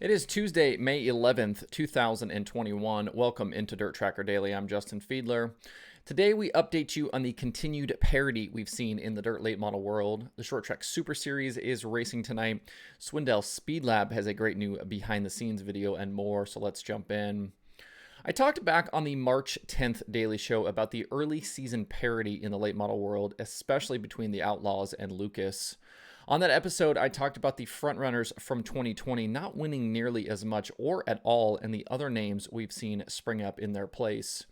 It is Tuesday, May 11th, 2021. Welcome into DIRTRACKR Daily. I'm Justin Fiedler. Today we update you on the continued parity we've seen in the dirt late model world. The Short Track Super Series is racing tonight. Swindell SpeedLab has a great new behind the scenes video and more, so let's jump in. I talked back on the March 10th Daily Show about the early season parity in the late model world, especially between the Outlaws and Lucas. On that episode, I talked about the frontrunners from 2020 not winning nearly as much or at all, and the other names we've seen spring up in their place.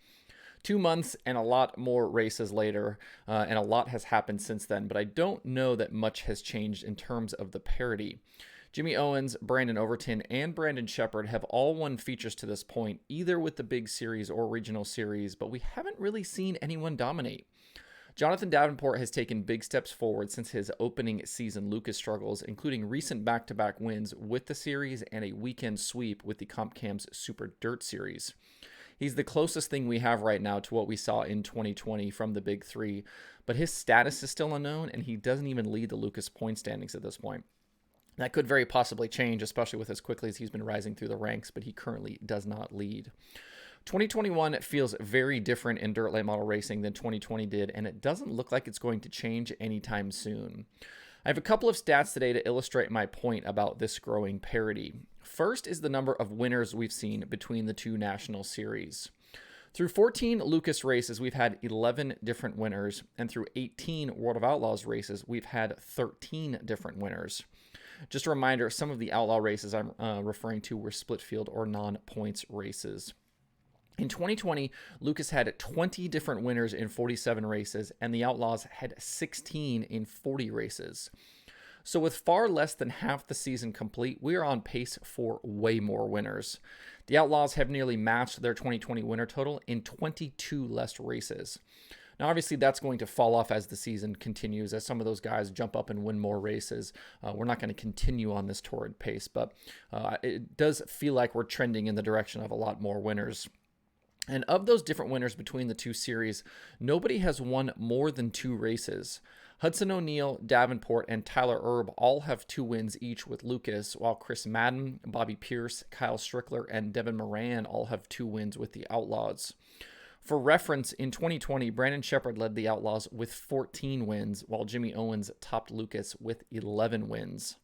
2 months and a lot more races later, and a lot has happened since then, but I don't know that much has changed in terms of the parity. Jimmy Owens, Brandon Overton, and Brandon Sheppard have all won features to this point, either with the big series or regional series, but we haven't really seen anyone dominate. Jonathan Davenport has taken big steps forward since his opening season Lucas struggles, including recent back-to-back wins with the series and a weekend sweep with the Comp Cam's Super Dirt Series. He's the closest thing we have right now to what we saw in 2020 from the Big Three, but his status is still unknown, and he doesn't even lead the Lucas point standings at this point. That could very possibly change, especially with as quickly as he's been rising through the ranks, but he currently does not lead. 2021 feels very different in dirt late model racing than 2020 did, and it doesn't look like it's going to change anytime soon. I have a couple of stats today to illustrate my point about this growing parity. First is the number of winners we've seen between the two national series. Through 14 Lucas races, we've had 11 different winners, and through 18 World of Outlaws races, we've had 13 different winners. Just a reminder, some of the Outlaw races I'm referring to were split field or non-points races. In 2020, Lucas had 20 different winners in 47 races, and the Outlaws had 16 in 40 races. So with far less than half the season complete, we are on pace for way more winners. The Outlaws have nearly matched their 2020 winner total in 22 less races. Now, obviously, that's going to fall off as the season continues, as some of those guys jump up and win more races. We're not going to continue on this torrid pace, but it does feel like we're trending in the direction of a lot more winners. And of those different winners between the two series, nobody has won more than 2 races. Hudson O'Neal, Davenport, and Tyler Erb all have 2 wins each with Lucas, while Chris Madden, Bobby Pierce, Kyle Strickler, and Devin Moran all have 2 wins with the Outlaws. For reference, in 2020, Brandon Sheppard led the Outlaws with 14 wins, while Jimmy Owens topped Lucas with 11 wins.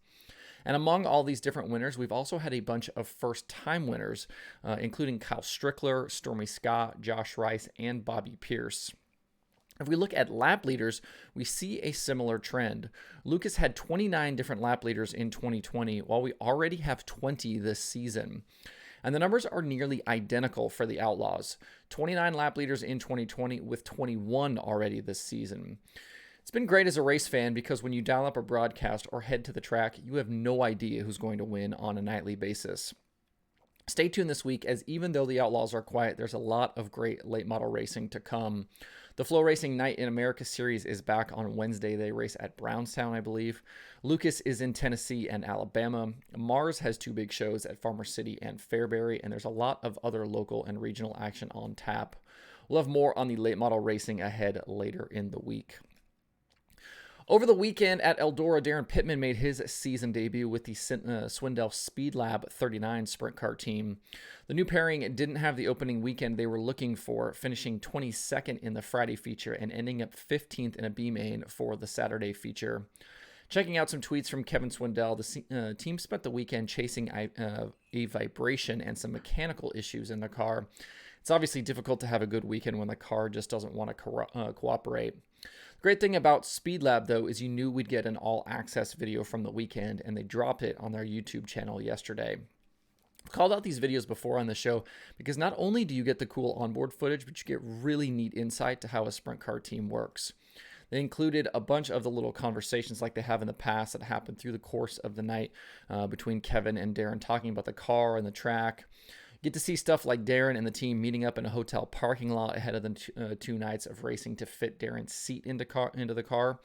And among all these different winners, we've also had a bunch of first-time winners, including Kyle Strickler, Stormy Scott, Josh Rice, and Bobby Pierce. If we look at lap leaders, we see a similar trend. Lucas had 29 different lap leaders in 2020, while we already have 20 this season. And the numbers are nearly identical for the Outlaws. 29 lap leaders in 2020 with 21 already this season. It's been great as a race fan because when you dial up a broadcast or head to the track, you have no idea who's going to win on a nightly basis. Stay tuned this week, as even though the Outlaws are quiet, there's a lot of great late model racing to come. The Flow Racing Night in America series is back on Wednesday. They race at Brownstown, I believe. Lucas is in Tennessee and Alabama. Mars has 2 big shows at Farmer City and Fairbury, and there's a lot of other local and regional action on tap. We'll have more on the late model racing ahead later in the week. Over the weekend at Eldora, Darren Pittman made his season debut with the Swindell SpeedLab 39 sprint car team. The new pairing didn't have the opening weekend they were looking for, finishing 22nd in the Friday feature and ending up 15th in a B-main for the Saturday feature. Checking out some tweets from Kevin Swindell, the team spent the weekend chasing a vibration and some mechanical issues in the car. It's obviously difficult to have a good weekend when the car just doesn't want to cooperate. The great thing about Speed Lab, though, is you knew we'd get an all-access video from the weekend, and they dropped it on their YouTube channel yesterday. I've called out these videos before on the show because not only do you get the cool onboard footage, but you get really neat insight to how a sprint car team works. They included a bunch of the little conversations like they have in the past that happened through the course of the night between Kevin and Darren talking about the car and the track. Get to see stuff like Darren and the team meeting up in a hotel parking lot ahead of the 2 nights of racing to fit Darren's seat into the car.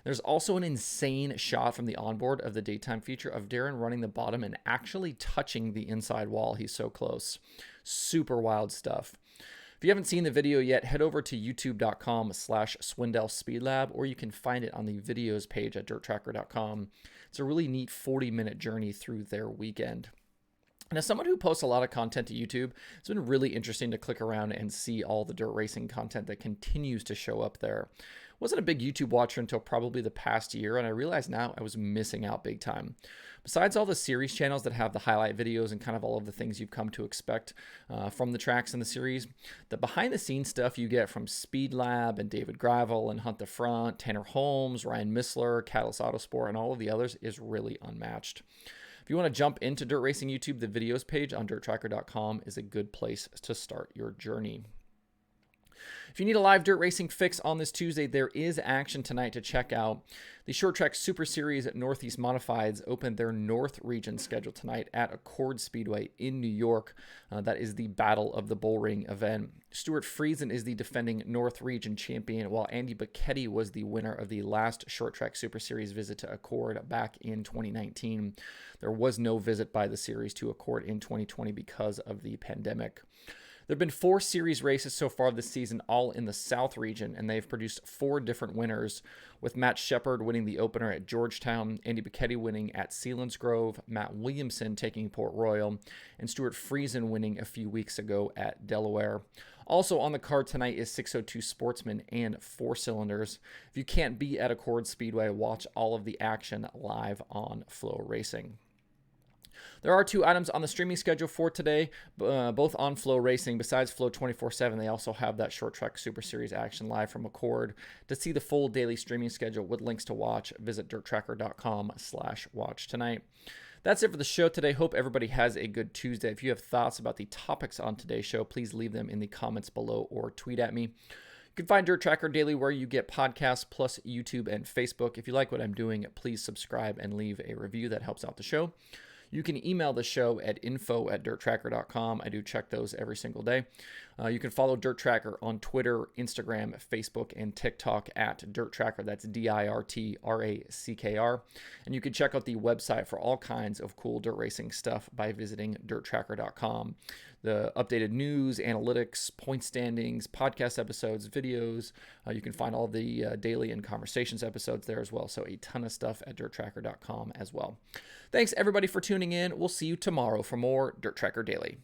There's also an insane shot from the onboard of the daytime feature of Darren running the bottom and actually touching the inside wall. He's so close. Super wild stuff. If you haven't seen the video yet, head over to youtube.com/Swindell SpeedLab, or you can find it on the videos page at DIRTRACKR.com. It's a really neat 40-minute journey through their weekend. And as someone who posts a lot of content to YouTube, it's been really interesting to click around and see all the dirt racing content that continues to show up there. Wasn't a big YouTube watcher until probably the past year, and I realized now I was missing out big time. Besides all the series channels that have the highlight videos and kind of all of the things you've come to expect from the tracks in the series, the behind the scenes stuff you get from Speed Lab and David Gravel and Hunt the Front, Tanner Holmes, Ryan Missler, Catalyst Autosport, and all of the others is really unmatched. If you want to jump into dirt racing YouTube, the videos page on DIRTRACKR.com is a good place to start your journey. If you need a live dirt racing fix on this Tuesday, there is action tonight to check out. The Short Track Super Series at Northeast Modifieds opened their North Region schedule tonight at Accord Speedway in New York. That is the Battle of the Bullring event. Stuart Friesen is the defending North Region champion, while Andy Bacchetti was the winner of the last Short Track Super Series visit to Accord back in 2019. There was no visit by the series to Accord in 2020 because of the pandemic. There have been 4 series races so far this season, all in the South region, and they've produced 4 different winners, with Matt Shepard winning the opener at Georgetown, Andy Bacchetti winning at Selinsgrove, Matt Williamson taking Port Royal, and Stuart Friesen winning a few weeks ago at Delaware. Also on the card tonight is 602 Sportsman and 4 Cylinders. If you can't be at Accord Speedway, watch all of the action live on Flow Racing. There are 2 items on the streaming schedule for today, both on Flow Racing. Besides Flow 24/7, they also have that Short Track Super Series action live from Accord. To see the full daily streaming schedule with links to watch, visit DIRTRACKR.com/watch tonight. That's it for the show today. Hope everybody has a good Tuesday. If you have thoughts about the topics on today's show, please leave them in the comments below or tweet at me. You can find DIRTRACKR Daily where you get podcasts plus YouTube and Facebook. If you like what I'm doing, please subscribe and leave a review. That helps out the show. You can email the show at info@dirtracker.com. I do check those every single day. You can follow DIRTRACKR on Twitter, Instagram, Facebook, and TikTok at DIRTRACKR. That's DIRTRACKR. And you can check out the website for all kinds of cool dirt racing stuff by visiting DIRTRACKR.com. The updated news, analytics, point standings, podcast episodes, videos. You can find all the daily and conversations episodes there as well. So a ton of stuff at DIRTRACKR.com as well. Thanks everybody for tuning in. We'll see you tomorrow for more DIRTRACKR Daily.